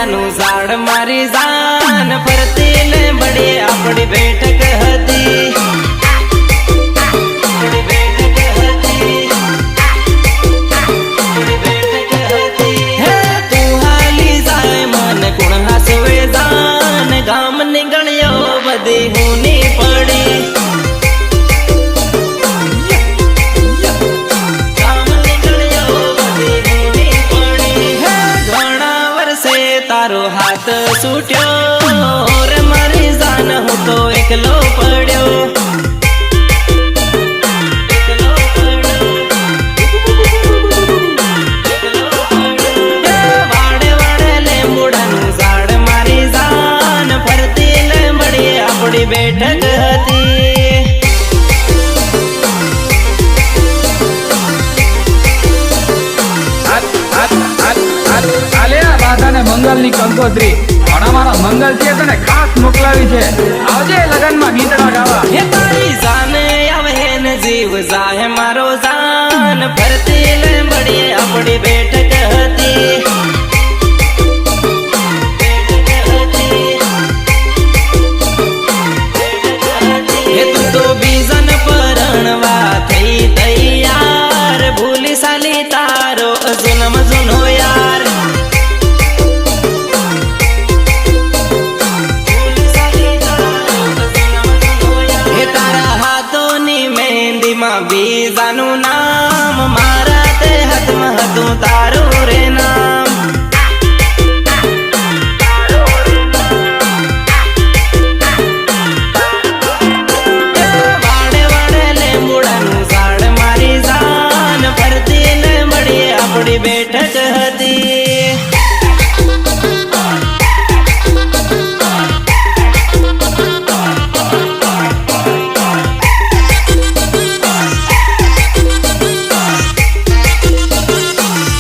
લીમડાનું ઝાડ મારી જાન ફરતી લીમડી આપણી બેઠક હતી ગામ ની ગણ્યો બધી હુની પડી ગામ ની ગણ્યો બધી હુની પડી ઘણા વર્ષે તારો હાથ છૂટ્યો રે મારી જાન હું તો એકલો પડ્યો બેઠક હતી મંગલ ની કંકોત્રી પણ અમારા મંગલ છે તને ખાસ મોકલાવી છે આવજે લગન માં ગીતડા ગાવા હે તારી જાને આવે ને જીવ જાહે મારો જાન ફરતી લીમડી આપણી બેઠક હતી ભૂલી સાલી તારો જન્મ જૂનો યાર તારા હાથોની મહેંદીમાં બીજાનું નામ